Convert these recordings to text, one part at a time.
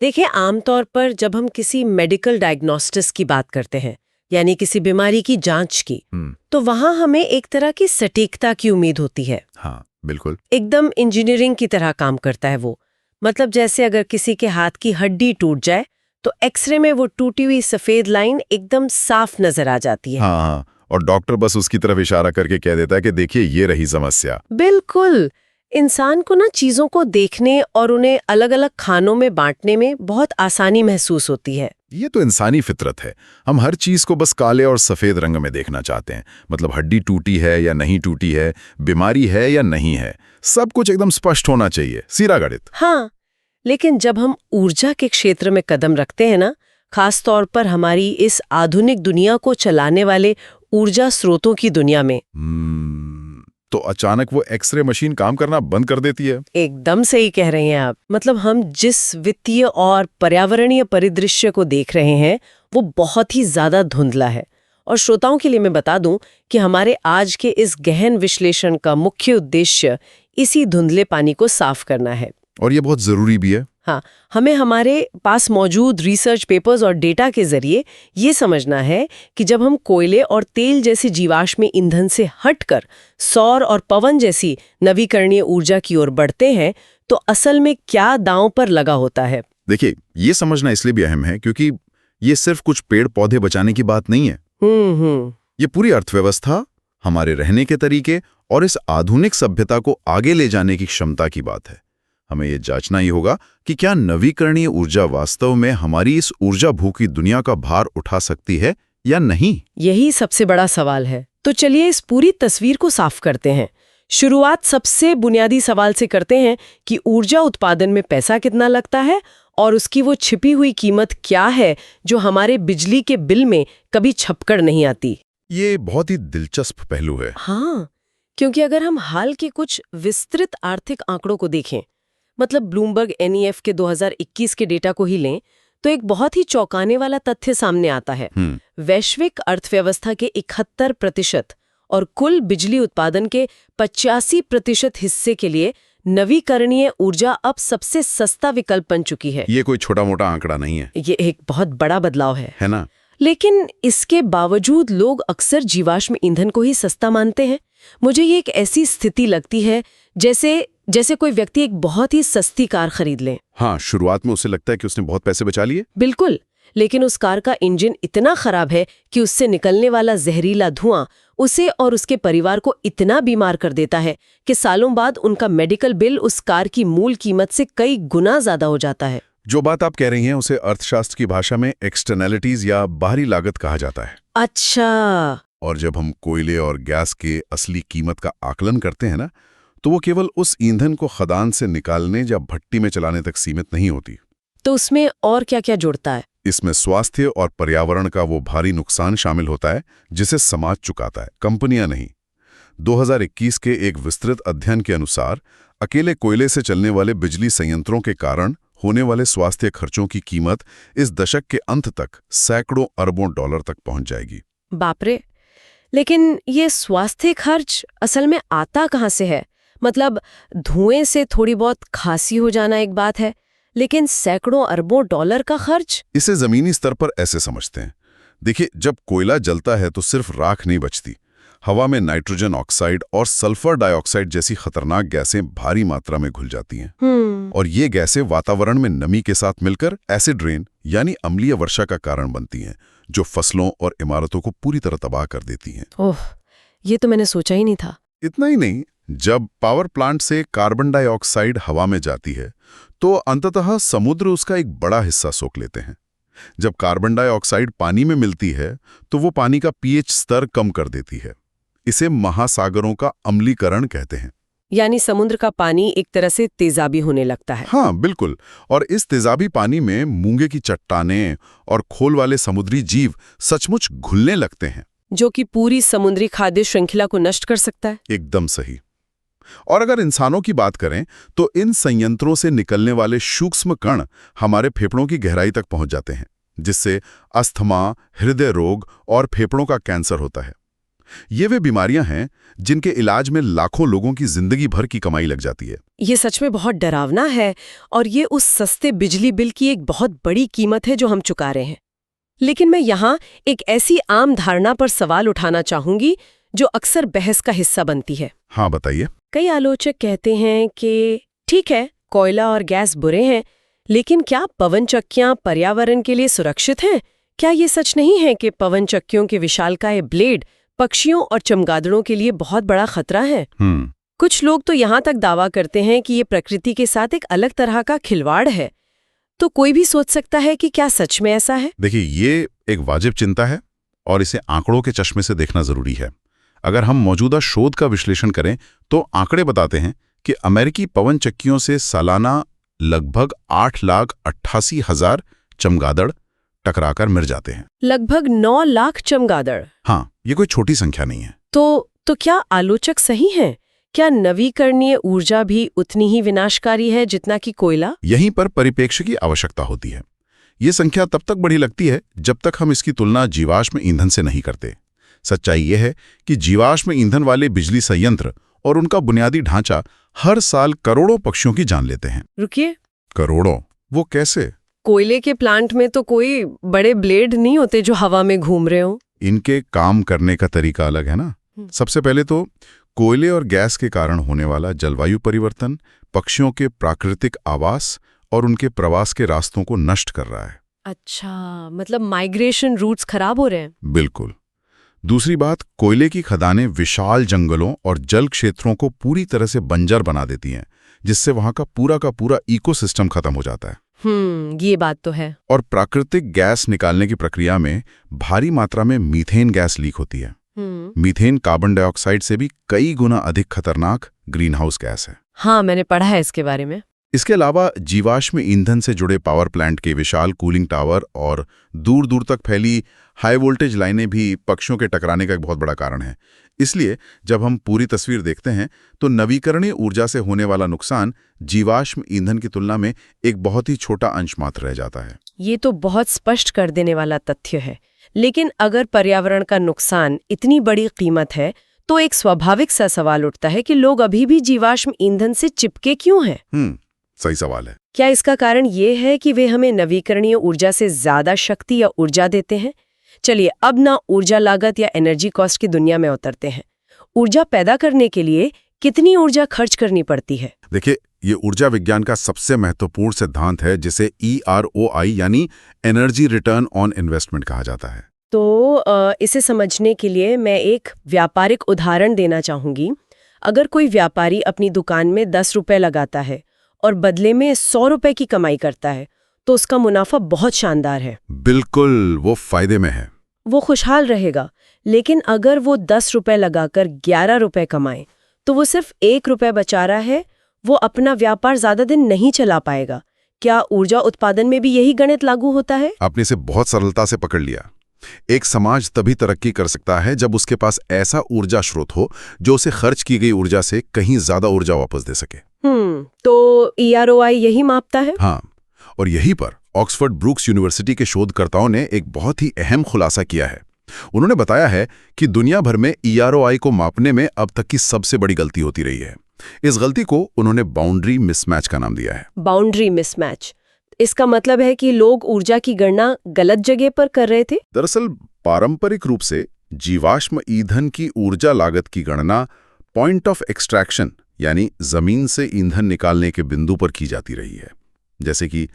देखिए, आमतौर पर जब हम किसी मेडिकल डायग्नोस्टिस की बात करते हैं, यानी किसी बीमारी की जांच की, तो वहां हमें एक तरह की सटीकता की उम्मीद होती है। हाँ, बिल्कुल। एकदम इंजीनियरिंग की तरह काम करता है वो। मतलब जैसे अगर किसी के हाथ की हड्डी टूट जाए, तो एक्सरे में वो टूटी हुई सफेद लाइन एकदम साफ नजर आ जाती है। हाँ, हाँ। और डॉक्टर बस उसकी तरफ इशारा करके कह देता है कि देखिए ये रही समस्या। बिल्कुल। इंसान को ना चीजों को देखने और उन्हें अलग अलग खानों में बांटने में बहुत आसानी महसूस होती है। ये तो इंसानी फितरत है। हम हर चीज को बस काले और सफेद रंग में देखना चाहते हैं। मतलब हड्डी टूटी है या नहीं टूटी है, बीमारी है या नहीं है, सब कुछ एकदम स्पष्ट होना चाहिए, सीधा गणित। हाँ, लेकिन जब हम ऊर्जा के क्षेत्र में कदम रखते हैं ना, खास तौर पर हमारी इस आधुनिक दुनिया को चलाने वाले ऊर्जा स्रोतों की दुनिया में, तो अचानक वो एक्सरे मशीन काम करना बंद कर देती है। एकदम सही कह रहे हैं आप। मतलब हम जिस वित्तीय और पर्यावरणीय परिदृश्य को देख रहे हैं, वो बहुत ही ज्यादा धुंधला है। और श्रोताओं के लिए मैं बता दूं कि हमारे आज के इस गहन विश्लेषण का मुख्य उद्देश्य इसी धुंधले पानी को साफ करना है। और ये बहुत जरूरी भी है। हाँ, हमें हमारे पास मौजूद रिसर्च पेपर्स और डेटा के जरिए ये समझना है कि जब हम कोयले और तेल जैसे जीवाश्म ईंधन से हटकर सौर और पवन जैसी नवीकरणीय ऊर्जा की ओर बढ़ते हैं, तो असल में क्या दांव पर लगा होता है। देखिए, ये समझना इसलिए भी अहम है क्योंकि ये सिर्फ कुछ पेड़ पौधे बचाने की बात नहीं है। ये पूरी अर्थव्यवस्था, हमारे रहने के तरीके और इस आधुनिक सभ्यता को आगे ले जाने की क्षमता की बात है। हमें ये जांचना ही होगा कि क्या नवीकरणीय ऊर्जा वास्तव में हमारी इस ऊर्जा भूखी दुनिया का भार उठा सकती है या नहीं। यही सबसे बड़ा सवाल है। तो चलिए इस पूरी तस्वीर को साफ करते हैं। शुरुआत सबसे बुनियादी सवाल से करते हैं कि ऊर्जा उत्पादन में पैसा कितना लगता है और उसकी वो छिपी हुई कीमत क्या है जो हमारे बिजली के बिल में कभी छपकर नहीं आती। ये बहुत ही दिलचस्प पहलू है। हाँ, क्योंकि अगर हम हाल के कुछ विस्तृत आर्थिक आंकड़ों को देखें, मतलब ब्लूमबर्ग NEF के 2021 के डेटा को ही लें, तो एक बहुत ही चौंकाने वाला तथ्य सामने आता है। वैश्विक अर्थव्यवस्था के 71% और कुल बिजली उत्पादन के 85% हिस्से के लिए नवीकरणीय ऊर्जा अब सबसे सस्ता विकल्प बन चुकी है। ये कोई छोटा मोटा आंकड़ा नहीं है। ये एक बहुत बड़ा बदलाव है ना? लेकिन इसके बावजूद लोग अक्सर जीवाश्म ईंधन को ही सस्ता मानते हैं। मुझे ये एक ऐसी स्थिति लगती है जैसे कोई व्यक्ति एक बहुत ही सस्ती कार खरीद ले। हाँ, शुरुआत में उसे लगता है कि उसने बहुत पैसे बचा लिए। बिल्कुल, लेकिन उस कार का इंजन इतना खराब है कि उससे निकलने वाला जहरीला धुआं उसे और उसके परिवार को इतना बीमार कर देता है कि सालों बाद उनका मेडिकल बिल उस कार की मूल कीमत से कई गुना ज्यादा हो जाता है। जो बात आप कह रही हैं उसे अर्थशास्त्र की भाषा में एक्सटर्नैलिटीज या बाहरी लागत कहा जाता है। अच्छा। और जब हम कोयले और गैस के असली कीमत का आकलन करते हैं ना, तो वो केवल उस ईंधन को खदान से निकालने या भट्टी में चलाने तक सीमित नहीं होती। तो उसमें और क्या-क्या जुड़ता है? इसमें स्वास्थ्य और पर्यावरण का वो भारी नुकसान शामिल होता है जिसे समाज चुकाता है, कंपनियां नहीं। 2021 के एक विस्तृत अध्ययन के अनुसार अकेले कोयले से चलने वाले बिजली संयंत्रों के कारण होने वाले स्वास्थ्य खर्चों की कीमत इस दशक के अंत तक सैकड़ों अरबों डॉलर तक पहुंच जाएगी। बाप रे! लेकिन ये स्वास्थ्य खर्च असल में आता कहाँ से है? मतलब धुएं से थोड़ी बहुत खांसी हो जाना एक बात है, लेकिन सैकड़ों अरबों डॉलर का खर्च? इसे जमीनी स्तर पर ऐसे समझते हैं। देखिए, जब कोयला जलता है तो सिर्फ राख नहीं बचती। हवा में नाइट्रोजन ऑक्साइड और सल्फर डाइऑक्साइड जैसी खतरनाक गैसें भारी मात्रा में घुल जाती हैं। और ये गैसें वातावरण में नमी के साथ मिलकर एसिड रेन यानी अम्लीय वर्षा का कारण बनती हैं, जो फसलों और इमारतों को पूरी तरह तबाह कर देती हैं। ओह, ये तो मैंने सोचा ही नहीं था। इतना ही नहीं, जब पावर प्लांट से कार्बन डाइऑक्साइड हवा में जाती है तो अंततः समुद्र उसका एक बड़ा हिस्सा सोख लेते हैं। जब कार्बन डाइऑक्साइड पानी में मिलती है तो वो पानी का pH स्तर कम कर देती है। इसे महासागरों का अम्लीकरण कहते हैं। यानी समुद्र का पानी एक तरह से तेजाबी होने लगता है। हाँ, बिल्कुल। और इस तेजाबी पानी में मूंगे की चट्टानें और खोल वाले समुद्री जीव सचमुच घुलने लगते हैं, जो कि पूरी समुद्री खाद्य श्रृंखला को नष्ट कर सकता है। एकदम सही। और अगर इंसानों की बात करें तो इन संयंत्रों से निकलने वाले सूक्ष्म कण हमारे फेफड़ों की गहराई तक पहुंच जाते हैं, जिससे अस्थमा, हृदय रोग और फेफड़ों का कैंसर होता है। ये वे बीमारियां हैं जिनके इलाज में लाखों लोगों की जिंदगी भर की कमाई लग जाती है। ये सच में बहुत डरावना है और ये उस सस्ते बिजली बिल की एक बहुत बड़ी कीमत है जो हम चुका रहे हैं। लेकिन मैं यहाँ एक ऐसी आम धारणा पर सवाल उठाना चाहूंगी जो अक्सर बहस का हिस्सा बनती है। हाँ, बताइए। कई आलोचक कहते हैं कि ठीक है, कोयला और गैस बुरे हैं, लेकिन क्या पवन चक्कियां पर्यावरण के लिए सुरक्षित हैं? क्या ये सच नहीं है कि पवन चक्कियों के विशालकाय ब्लेड पक्षियों और चमगादड़ों के लिए बहुत बड़ा खतरा है? कुछ लोग तो यहाँ तक दावा करते हैं कि ये प्रकृति के साथ एक अलग तरह का खिलवाड़ है। तो कोई भी सोच सकता है कि क्या सच में ऐसा है? देखिए, ये एक वाजिब चिंता है और इसे आंकड़ों के चश्मे से देखना जरूरी है। अगर हम मौजूदा शोध का विश्लेषण करें तो आंकड़े बताते हैं कि अमेरिकी पवन चक्कियों से सालाना लगभग 8,88,000 चमगादड़ टकराकर मर जाते हैं। लगभग 9 लाख चमगादड़। हाँ, ये कोई छोटी संख्या नहीं है। तो क्या आलोचक सही हैं? क्या नवीकरणीय ऊर्जा भी उतनी ही विनाशकारी है जितना कि कोयला? यहीं पर परिप्रेक्ष्य की आवश्यकता होती है। ये संख्या तब तक बड़ी लगती है जब तक हम इसकी तुलना जीवाश्म ईंधन से नहीं करते। सच्चाई ये है कि जीवाश्म ईंधन वाले बिजली संयंत्र और उनका बुनियादी ढांचा हर साल करोड़ों पक्षियों की जान लेते हैं। रुकिए, करोड़ों? वो कैसे? कोयले के प्लांट में तो कोई बड़े ब्लेड नहीं होते जो हवा में घूम रहे हो। इनके काम करने का तरीका अलग है ना। सबसे पहले तो कोयले और गैस के कारण होने वाला जलवायु परिवर्तन पक्षियों के प्राकृतिक आवास और उनके प्रवास के रास्तों को नष्ट कर रहा है। अच्छा, मतलब माइग्रेशन रूट्स खराब हो रहे हैं। बिल्कुल। दूसरी बात, कोयले की खदानें विशाल जंगलों और जल क्षेत्रों को पूरी तरह से बंजर बना देती हैं, जिससे वहां का पूरा इकोसिस्टम खत्म हो जाता है। ये बात तो है। और प्राकृतिक गैस निकालने की प्रक्रिया में भारी मात्रा में मीथेन गैस लीक होती है। मीथेन कार्बन डाइऑक्साइड से भी कई गुना अधिक खतरनाक ग्रीनहाउस गैस है। हाँ, मैंने पढ़ा है इसके बारे में। इसके अलावा जीवाश्म ईंधन से जुड़े पावर प्लांट के विशाल कूलिंग टावर और दूर दूर तक फैली हाई वोल्टेज लाइनें भी पक्षियों के टकराने का एक बहुत बड़ा कारण है। इसलिए जब हम पूरी तस्वीर देखते हैं तो नवीकरणीय ऊर्जा से होने वाला नुकसान जीवाश्म ईंधन की तुलना में एक बहुत ही छोटा अंश मात्र रह जाता है। ये तो बहुत स्पष्ट कर देने वाला तथ्य है। लेकिन अगर पर्यावरण का नुकसान इतनी बड़ी कीमत है तो एक स्वाभाविक सा सवाल उठता है कि लोग अभी भी जीवाश्म ईंधन से चिपके क्यों हैं? सही सवाल है। क्या इसका कारण ये है कि वे हमें नवीकरणीय ऊर्जा से ज्यादा शक्ति या ऊर्जा देते हैं? चलिए अब ना ऊर्जा लागत या एनर्जी कॉस्ट की दुनिया में उतरते हैं। ऊर्जा पैदा करने के लिए कितनी ऊर्जा खर्च करनी पड़ती है? देखिए, ये ऊर्जा विज्ञान का सबसे महत्वपूर्ण सिद्धांत है जिसे EROI यानी एनर्जी रिटर्न ऑन इन्वेस्टमेंट कहा जाता है। तो इसे समझने के लिए मैं एक व्यापारिक उदाहरण देना चाहूंगी। अगर कोई व्यापारी अपनी दुकान में 10 रुपए लगाता है और बदले में 100 रुपए की कमाई करता है तो उसका मुनाफा बहुत शानदार है। बिल्कुल, वो फायदे में है, वो खुशहाल रहेगा। लेकिन अगर वो 10 रुपए लगाकर 11 रुपए कमाए तो वो सिर्फ 1 रुपए बचा रहा है। वो अपना व्यापार ज्यादा दिन नहीं चला पाएगा। क्या ऊर्जा उत्पादन में भी यही गणित लागू होता है? आपने इसे बहुत सरलता से पकड़ लिया। एक समाज तभी तरक्की कर सकता है जब उसके पास ऐसा ऊर्जा स्रोत हो जो उसे खर्च की गई ऊर्जा से कहीं ज्यादा ऊर्जा वापस दे सके। तो EROI यही मापता है? हाँ, और यही पर ऑक्सफोर्ड ब्रूक्स यूनिवर्सिटी के शोधकर्ताओं ने एक बहुत ही अहम खुलासा किया है। उन्होंने बताया है कि दुनिया भर में EROI को मापने में अब तक की सबसे बड़ी गलती होती रही है। इस गलती को उन्होंने बाउंड्री मिसमैच का नाम दिया है। बाउंड्री मिसमैच, इसका मतलब है कि लोग ऊर्जा की गणना गलत जगह पर कर रहे थे। दरअसल पारंपरिक रूप से जीवाश्म ईंधन की ऊर्जा लागत की गणना पॉइंट ऑफ एक्सट्रैक्शन यानी जमीन से ईंधन निकालने के बिंदु पर की जाती रही है, जैसे कि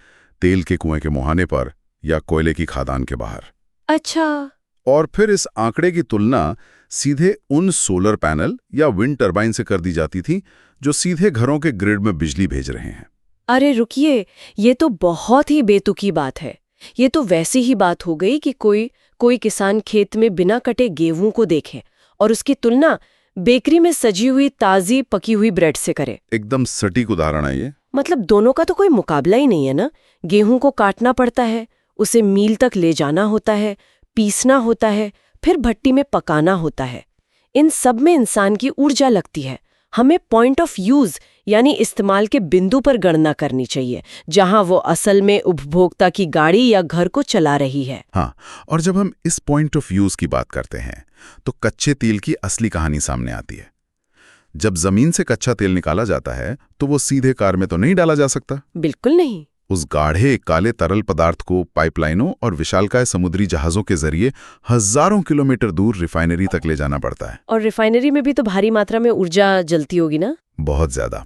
तेल के कुएं के मुहाने पर या कोयले की खादान के बाहर। अच्छा। और फिर इस आंकड़े की तुलना सीधे उन सोलर पैनल या विंड टरबाइन से कर दी जाती थी जो सीधे घरों के ग्रिड में बिजली भेज रहे हैं। अरे रुकिए, ये तो बहुत ही बेतुकी बात है। ये तो वैसी ही बात हो गई कि कोई किसान खेत में बिना कटे गेहूं को देखे और उसकी तुलना बेकरी में सजी हुई ताजी पकी हुई ब्रेड से करे। एकदम सटीक उदाहरण है ये। मतलब दोनों का तो कोई मुकाबला ही नहीं है ना। गेहूं को काटना पड़ता है, उसे मील तक ले जाना होता है, पीसना होता है, फिर भट्टी में पकाना होता है। इन सब में इंसान की ऊर्जा लगती है। हमें पॉइंट ऑफ यूज यानी इस्तेमाल के बिंदु पर गणना करनी चाहिए, जहां वो असल में उपभोक्ता की गाड़ी या घर को चला रही है। हाँ, और जब हम इस पॉइंट ऑफ व्यूज की बात करते हैं तो कच्चे तेल की असली कहानी सामने आती है। जब जमीन से कच्चा तेल निकाला जाता है तो वो सीधे कार में तो नहीं डाला जा सकता। बिल्कुल नहीं। उस गाढ़े काले तरल पदार्थ को पाइपलाइनों और विशालकाय समुद्री जहाजों के जरिए हजारों किलोमीटर दूर रिफाइनरी तक ले जाना पड़ता है। और रिफाइनरी में भी तो भारी मात्रा में ऊर्जा जलती होगी ना? बहुत ज्यादा।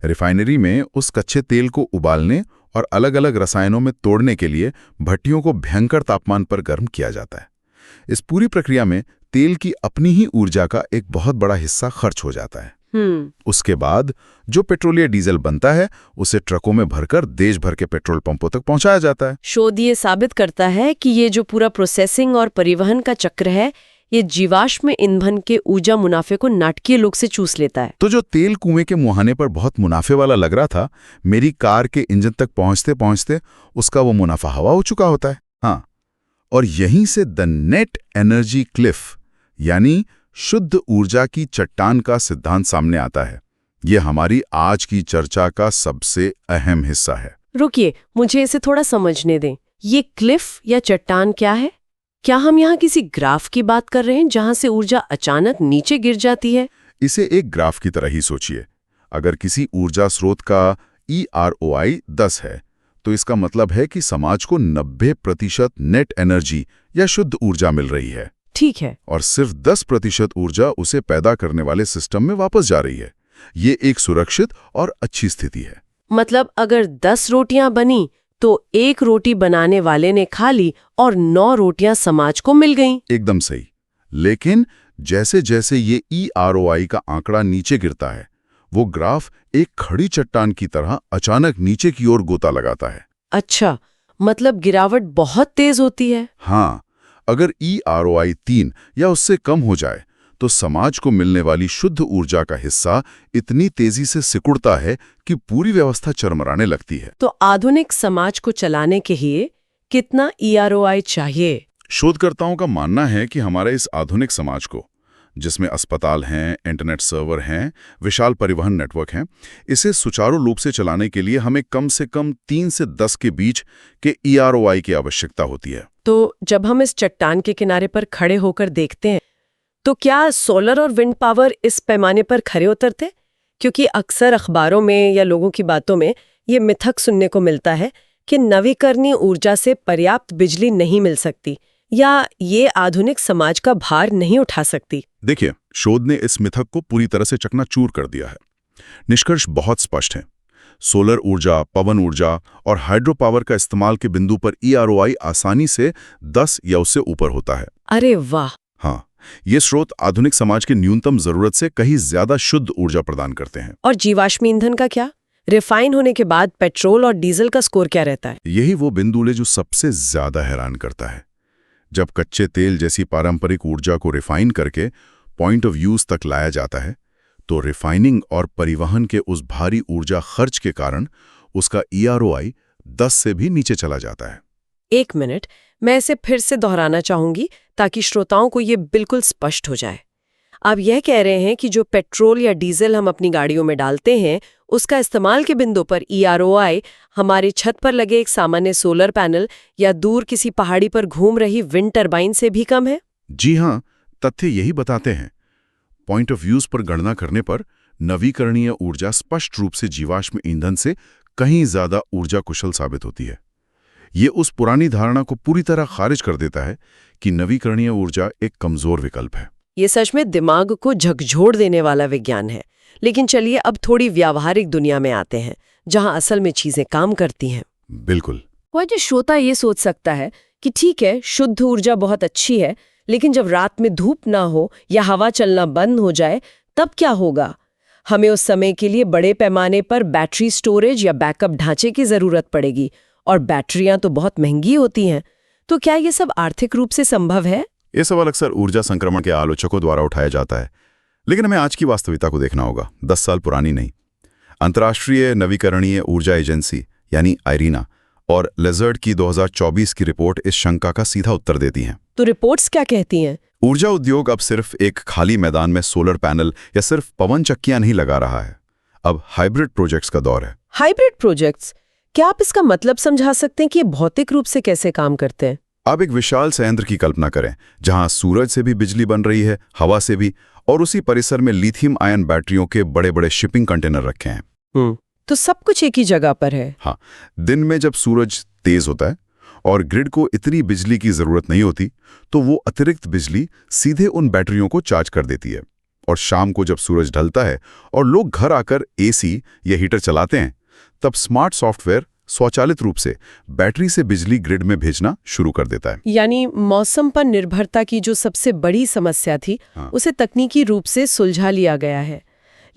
रिफाइनरी में उस कच्चे तेल को उबालने और अलग अलग रसायनों में तोड़ने के लिए भट्टियों को भयंकर तापमान पर गर्म किया जाता है। इस पूरी प्रक्रिया में तेल की अपनी ही ऊर्जा का एक बहुत बड़ा हिस्सा खर्च हो जाता है। उसके बाद जो पेट्रोल या डीजल बनता है उसे ट्रकों में भरकर देश भर के पेट्रोल पंपों तक पहुंचाया जाता है। शोध ये साबित करता है कि ये जो पूरा प्रोसेसिंग और परिवहन का चक्र है, ये जीवाश्म ईंधन के ऊर्जा मुनाफे को नाटकीय रूप से चूस लेता है। तो जो तेल कुएं के मुहाने पर बहुत मुनाफे वाला लग रहा था, मेरी कार के इंजन तक पहुंचते पहुंचते उसका वो मुनाफा हवा हो चुका होता है। हाँ, और यहीं से द नेट एनर्जी क्लिफ यानी शुद्ध ऊर्जा की चट्टान का सिद्धांत सामने आता है। ये हमारी आज की चर्चा का सबसे अहम हिस्सा है। रुकिए, मुझे इसे थोड़ा समझने दें। ये क्लिफ या चट्टान क्या है? क्या हम यहाँ किसी ग्राफ की बात कर रहे हैं जहां से ऊर्जा अचानक नीचे गिर जाती है? इसे एक ग्राफ की तरह ही सोचिए। अगर किसी ऊर्जा स्रोत का EROI 10 है तो इसका मतलब है कि समाज को 90% नेट एनर्जी या शुद्ध ऊर्जा मिल रही है। ठीक है। और सिर्फ 10% ऊर्जा उसे पैदा करने वाले सिस्टम में वापस जा रही है। ये एक सुरक्षित और अच्छी स्थिति है। मतलब अगर 10 रोटियां बनी तो 1 रोटी बनाने वाले ने खा ली और 9 रोटियां समाज को मिल गईं। एकदम सही। लेकिन जैसे जैसे ये EROI का आंकड़ा नीचे गिरता है, वो ग्राफ एक खड़ी चट्टान की तरह अचानक नीचे की ओर गोता लगाता है। अच्छा, मतलब गिरावट बहुत तेज होती है। हाँ, अगर EROI 3 या उससे कम हो जाए तो समाज को मिलने वाली शुद्ध ऊर्जा का हिस्सा इतनी तेजी से सिकुड़ता है कि पूरी व्यवस्था चरमराने लगती है। तो आधुनिक समाज को चलाने के लिए कितना EROI चाहिए? शोधकर्ताओं का मानना है कि हमारे इस आधुनिक समाज को, जिसमें अस्पताल हैं, इंटरनेट सर्वर हैं, विशाल परिवहन नेटवर्क हैं, इसे सुचारू रूप से चलाने के लिए हमें कम से कम 3 से 10 के बीच के EROI की आवश्यकता होती है। तो जब हम इस चट्टान के किनारे पर खड़े होकर देखते हैं तो क्या सोलर और विंड पावर इस पैमाने पर खरे उतरते? क्योंकि अक्सर अखबारों में या लोगों की बातों में ये मिथक सुनने को मिलता है कि नवीकरणीय ऊर्जा से पर्याप्त बिजली नहीं मिल सकती या ये आधुनिक समाज का भार नहीं उठा सकती। देखिए, शोध ने इस मिथक को पूरी तरह से चकनाचूर कर दिया है। निष्कर्ष बहुत स्पष्ट है। सोलर ऊर्जा, पवन ऊर्जा और हाइड्रो पावर का इस्तेमाल के बिंदु पर EROI आसानी से 10 या उससे ऊपर होता है। अरे वाह! हाँ, ये स्रोत आधुनिक समाज की न्यूनतम जरूरत से कहीं ज्यादा शुद्ध ऊर्जा प्रदान करते हैं। और जीवाश्म ईंधन का क्या? रिफाइन होने के बाद पेट्रोल और डीजल का स्कोर क्या रहता है? यही वो बिंदु है जो सबसे ज्यादा हैरान करता है। जब कच्चे तेल जैसी पारंपरिक ऊर्जा को रिफाइन करके पॉइंट ऑफ यूज तक लाया जाता है तो रिफाइनिंग और परिवहन के उस भारी ऊर्जा खर्च के कारण उसका EROI 10 से भी नीचे चला जाता है। 1 मिनट, मैं इसे फिर से दोहराना चाहूंगी ताकि श्रोताओं को ये बिल्कुल स्पष्ट हो जाए। आप यह कह रहे हैं कि जो पेट्रोल या डीजल हम अपनी गाड़ियों में डालते हैं, उसका इस्तेमाल के बिंदु पर EROI हमारी छत पर लगे एक सामान्य सोलर पैनल या दूर किसी पहाड़ी पर घूम रही विंड टरबाइन से भी कम है? जी हाँ, तथ्य यही बताते हैं। पॉइंट ऑफ व्यूज पर गणना करने पर नवीकरणीय ऊर्जा स्पष्ट रूप से जीवाश्म ईंधन से कहीं ज्यादा ऊर्जा कुशल साबित होती है। ये उस पुरानी धारणा को पूरी तरह खारिज कर देता है कि नवीकरणीय ऊर्जा एक कमजोर विकल्प है। ये सच में दिमाग को झकझोर देने वाला विज्ञान है। लेकिन चलिए अब थोड़ी व्यावहारिक दुनिया में आते हैं, जहां असल में चीजें काम करती हैं। बिल्कुल। वह जो श्रोता ये सोच सकता है कि ठीक है, शुद्ध ऊर्जा बहुत अच्छी है, लेकिन जब रात में धूप ना हो या हवा चलना बंद हो जाए तब क्या होगा? हमें उस समय के लिए बड़े पैमाने पर बैटरी स्टोरेज या बैकअप ढांचे की जरूरत पड़ेगी, और बैटरियां तो बहुत महंगी होती हैं। तो क्या ये सब आर्थिक रूप से संभव है? ये सवाल अक्सर ऊर्जा संक्रमण के आलोचकों द्वारा उठाया जाता है, लेकिन हमें आज की वास्तविकता को देखना होगा, 10 साल पुरानी नहीं। अंतर्राष्ट्रीय नवीकरणीय ऊर्जा एजेंसी यानी आयरीना और लेजर्ड की 2024 की रिपोर्ट इस शंका का सीधा उत्तर देती हैं। तो रिपोर्ट्स क्या कहती हैं? ऊर्जा उद्योग अब सिर्फ एक खाली मैदान में सोलर पैनल या सिर्फ पवन चक्कियां नहीं लगा रहा है। अब हाइब्रिड प्रोजेक्ट्स का दौर है। हाइब्रिड प्रोजेक्ट्स, क्या आप इसका मतलब समझा सकते हैं कि ये भौतिक रूप से कैसे काम करते हैं? आप एक विशाल संयंत्र की कल्पना करें जहां सूरज से भी बिजली बन रही है, हवा से भी, और उसी परिसर में लिथियम आयन बैटरियों के बड़े-बड़े शिपिंग कंटेनर रखे हैं। तो सब कुछ एक ही जगह पर है। हाँ, दिन में जब सूरज तेज होता है और ग्रिड को इतनी बिजली की जरूरत नहीं होती, तो वो अतिरिक्त बिजली सीधे उन बैटरियों को चार्ज कर देती है। और शाम को जब सूरज ढलता है और लोग घर आकर एसी या हीटर चलाते हैं, तब स्मार्ट सॉफ्टवेयर स्वचालित रूप से बैटरी से बिजली ग्रिड में भेजना शुरू कर देता है। यानी मौसम पर निर्भरता की जो सबसे बड़ी समस्या थी, उसे तकनीकी रूप से सुलझा लिया गया है।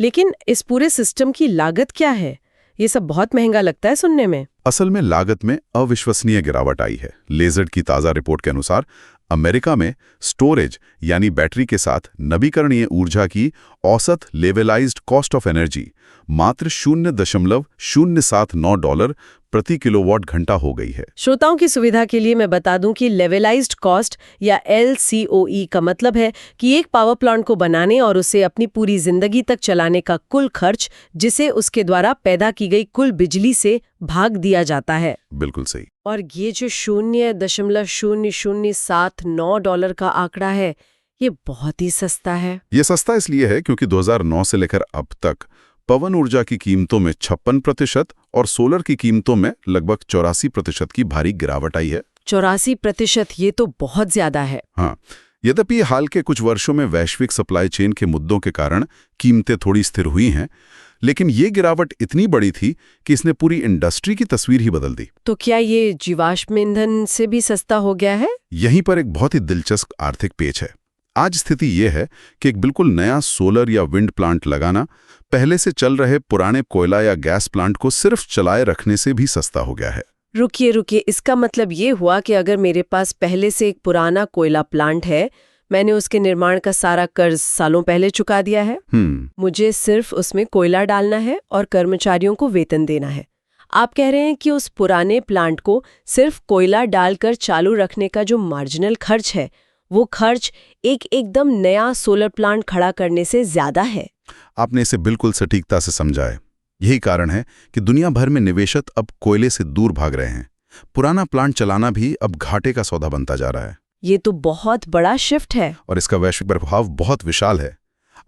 लेकिन इस पूरे सिस्टम की लागत क्या है? ये सब बहुत महंगा लगता है सुनने में। असल में लागत में अविश्वसनीय गिरावट आई है। लेजर्ड की ताज़ा रिपोर्ट के अनुसार अमेरिका में स्टोरेज यानी बैटरी के साथ नवीकरणीय ऊर्जा की औसत लेवलाइज्ड कॉस्ट ऑफ एनर्जी मात्र $0.07 प्रति किलोवाट घंटा हो गई है। श्रोताओं की सुविधा के लिए मैं बता दूं कि लेवलाइज्ड कॉस्ट या LCOE का मतलब है कि एक पावर प्लांट को बनाने और उसे अपनी पूरी जिंदगी तक चलाने का कुल खर्च, जिसे उसके द्वारा पैदा की गई कुल बिजली से भाग दिया जाता है। बिल्कुल सही। और ये जो $0.0079 का आंकड़ा है, ये बहुत ही सस्ता है। ये सस्ता इसलिए है क्योंकि 2009 से लेकर अब तक पवन ऊर्जा की कीमतों में 56% और सोलर की कीमतों में लगभग 84% की भारी गिरावट आई है। 84%, ये तो बहुत ज्यादा है। हाँ, यद्यपि हाल के कुछ वर्षों में वैश्विक सप्लाई चेन के मुद्दों के कारण कीमतें थोड़ी स्थिर हुई हैं, लेकिन ये गिरावट इतनी बड़ी थी कि इसने पूरी इंडस्ट्री की तस्वीर ही बदल दी। तो क्या ये जीवाश्म ईंधन से भी सस्ता हो गया है? यहीं पर एक बहुत ही दिलचस्प आर्थिक पेच है। आज स्थिति ये है कि एक बिल्कुल नया सोलर या विंड प्लांट लगाना पहले से चल रहे पुराने कोयला या गैस प्लांट को सिर्फ चलाए रखने से भी सस्ता हो गया है। रुकिए, इसका मतलब ये हुआ कि अगर मेरे पास पहले से एक पुराना कोयला प्लांट है, मैंने उसके निर्माण का सारा कर्ज सालों पहले चुका दिया है, मुझे सिर्फ उसमें कोयला डालना है और कर्मचारियों को वेतन देना है। आप कह रहे हैं कि उस पुराने प्लांट को सिर्फ कोयला डालकर चालू रखने का जो मार्जिनल खर्च है, वो खर्च एकदम नया सोलर प्लांट खड़ा करने से ज्यादा है। आपने इसे बिल्कुल सटीकता से समझा है। यही कारण है कि दुनिया भर में निवेशक अब कोयले से दूर भाग रहे हैं। पुराना प्लांट चलाना भी अब घाटे का सौदा बनता जा रहा है। ये तो बहुत बड़ा शिफ्ट है और इसका वैश्विक प्रभाव बहुत विशाल है।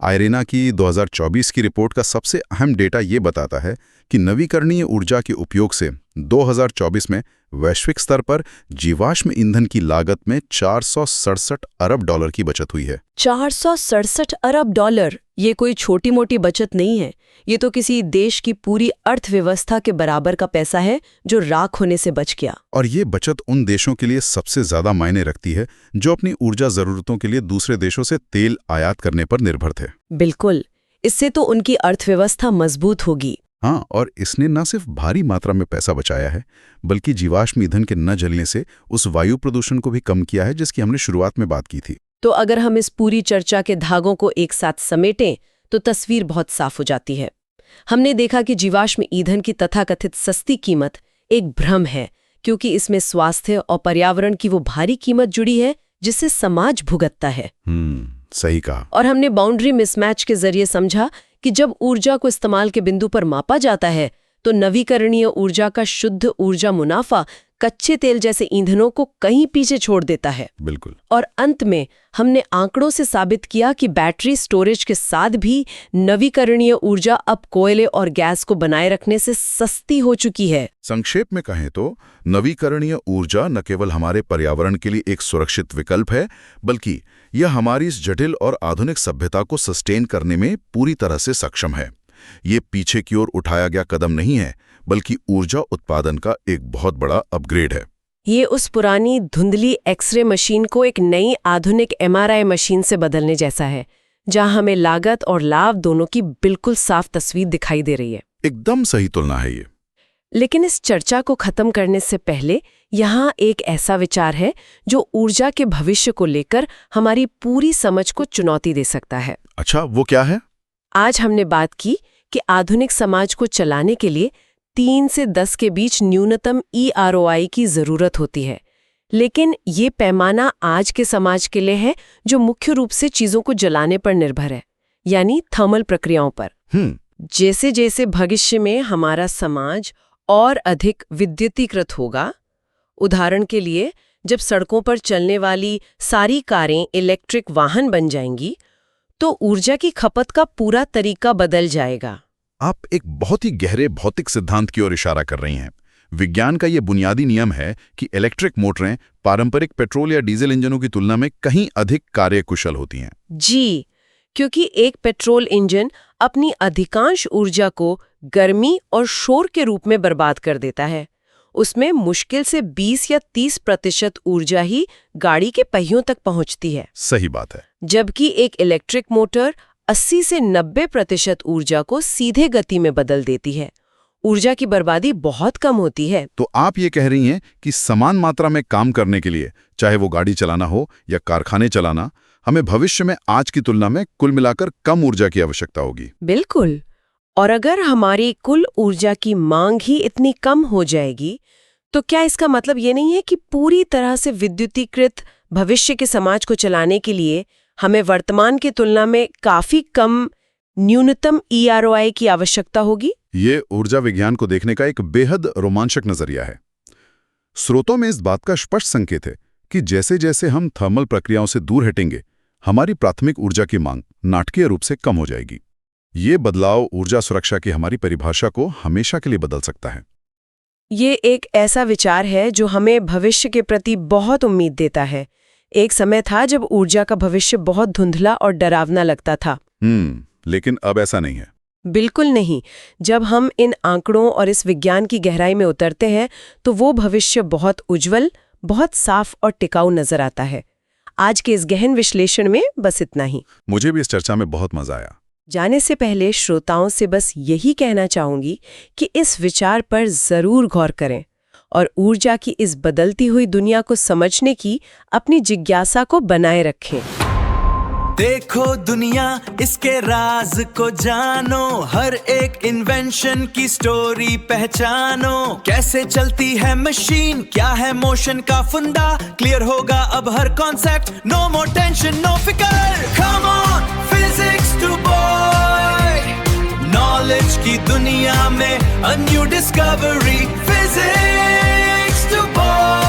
आयरेना की 2024 की रिपोर्ट का सबसे अहम डेटा ये बताता है कि नवीकरणीय ऊर्जा के उपयोग से 2024 में वैश्विक स्तर पर जीवाश्म ईंधन की लागत में $467 अरब की बचत हुई है। $467 अरब, ये कोई छोटी मोटी बचत नहीं है। ये तो किसी देश की पूरी अर्थव्यवस्था के बराबर का पैसा है जो राख होने से बच गया। और ये बचत उन देशों के लिए सबसे ज्यादा मायने रखती है जो अपनी ऊर्जा जरूरतों के लिए दूसरे देशों से तेल आयात करने पर निर्भर थे। बिल्कुल, इससे तो उनकी अर्थव्यवस्था मजबूत होगी। हाँ, और इसने न सिर्फ भारी मात्रा में पैसा बचाया है, बल्कि जीवाश्म ईंधन के न जलने से उस वायु प्रदूषण को भी कम किया है जिसकी हमने शुरुआत में बात की थी। तो अगर हम इस पूरी चर्चा के धागों को एक साथ समेटें तो तस्वीर बहुत साफ हो जाती है। हमने देखा कि जीवाश्म ईंधन की तथाकथित सस्ती कीमत एक भ्रम है, क्योंकि इसमें स्वास्थ्य और पर्यावरण की वो भारी कीमत जुड़ी है जिससे समाज भुगतता है। सही कहा। और हमने बाउंड्री मिसमैच के जरिए समझा कि जब ऊर्जा को इस्तेमाल के बिंदु पर मापा जाता है तो नवीकरणीय ऊर्जा का शुद्ध ऊर्जा मुनाफा कच्चे तेल जैसे ईंधनों को कहीं पीछे छोड़ देता है। बिल्कुल। और अंत में हमने आंकड़ों से साबित किया कि बैटरी स्टोरेज के साथ भी नवीकरणीय ऊर्जा अब कोयले और गैस को बनाए रखने से सस्ती हो चुकी है। संक्षेप में कहें तो नवीकरणीय ऊर्जा न केवल हमारे पर्यावरण के लिए एक सुरक्षित विकल्प है, बल्कि यह हमारी इस जटिल और आधुनिक सभ्यता को सस्टेन करने में पूरी तरह से सक्षम है। ये पीछे की ओर उठाया गया कदम नहीं है, बल्कि ऊर्जा उत्पादन का एक बहुत बड़ा अपग्रेड है। ये उस पुरानी धुंधली एक्सरे मशीन को एक नई आधुनिक MRI मशीन से बदलने जैसा है, जहां हमें लागत और लाभ दोनों की बिल्कुल साफ तस्वीर दिखाई दे रही है। एकदम सही तुलना है ये। लेकिन इस चर्चा को खत्म करने से पहले यहाँ एक ऐसा विचार है जो ऊर्जा के भविष्य को लेकर हमारी पूरी समझ को चुनौती दे सकता है। अच्छा, वो क्या है? आज हमने बात की कि आधुनिक समाज को चलाने के लिए 3 से 10 के बीच न्यूनतम EROI की जरूरत होती है, लेकिन ये पैमाना आज के समाज के लिए है जो मुख्य रूप से चीजों को जलाने पर निर्भर है, यानी थर्मल प्रक्रियाओं पर। जैसे जैसे भविष्य में हमारा समाज और अधिक विद्युतीकृत होगा, उदाहरण के लिए जब सड़कों पर चलने वाली सारी कारें इलेक्ट्रिक वाहन बन जाएंगी, तो ऊर्जा की खपत का पूरा तरीका बदल जाएगा। आप एक बहुत ही गहरे भौतिक सिद्धांत की ओर इशारा कर रही हैं। विज्ञान का ये बुनियादी नियम है कि इलेक्ट्रिक मोटरें पारंपरिक पेट्रोल या डीजल इंजनों की तुलना में कहीं अधिक कार्यकुशल होती हैं। जी, क्योंकि एक पेट्रोल इंजन अपनी अधिकांश ऊर्जा को गर्मी और शोर के रूप में बर्बाद कर देता है। उसमें मुश्किल से 20 या 30% ऊर्जा ही गाड़ी के पहियों तक पहुंचती है। सही बात है। जबकि एक इलेक्ट्रिक मोटर 80 से 90% ऊर्जा को सीधे गति में बदल देती है। ऊर्जा की बर्बादी बहुत कम होती है। तो आप ये कह रही हैं कि समान मात्रा में काम करने के लिए, चाहे वो गाड़ी चलाना हो या कारखाने चलाना, हमें भविष्य में आज की तुलना में कुल मिलाकर कम ऊर्जा की आवश्यकता होगी। बिल्कुल। और अगर हमारी कुल ऊर्जा की मांग ही इतनी कम हो जाएगी, तो क्या इसका मतलब ये नहीं है कि पूरी तरह से विद्युतीकृत भविष्य के समाज को चलाने के लिए हमें वर्तमान की तुलना में काफी कम न्यूनतम EROI की आवश्यकता होगी? ये ऊर्जा विज्ञान को देखने का एक बेहद रोमांचक नजरिया है। स्रोतों में इस बात का स्पष्ट संकेत है कि जैसे जैसे हम थर्मल प्रक्रियाओं से दूर हटेंगे, हमारी प्राथमिक ऊर्जा की मांग नाटकीय रूप से कम हो जाएगी। ये बदलाव ऊर्जा सुरक्षा की हमारी परिभाषा को हमेशा के लिए बदल सकता है। ये एक ऐसा विचार है जो हमें भविष्य के प्रति बहुत उम्मीद देता है। एक समय था जब ऊर्जा का भविष्य बहुत धुंधला और डरावना लगता था। लेकिन अब ऐसा नहीं है। बिल्कुल नहीं। जब हम इन आंकड़ों और इस विज्ञान की गहराई में उतरते हैं, तो वो भविष्य बहुत उज्जवल, बहुत साफ और टिकाऊ नजर आता है। आज के इस गहन विश्लेषण में बस इतना ही। मुझे भी इस चर्चा में बहुत मजा आया। जाने से पहले श्रोताओं से बस यही कहना चाहूंगी कि इस विचार पर जरूर गौर करें और ऊर्जा की इस बदलती हुई दुनिया को समझने की अपनी जिज्ञासा को बनाए रखें। देखो दुनिया, इसके राज को जानो, हर एक इन्वेंशन की स्टोरी पहचानो। कैसे चलती है मशीन, क्या है मोशन का फंडा, क्लियर होगा अब हर concept. No more tension, no फिकर, come on physics to boy. Knowledge की दुनिया में a new discovery, physics to boy.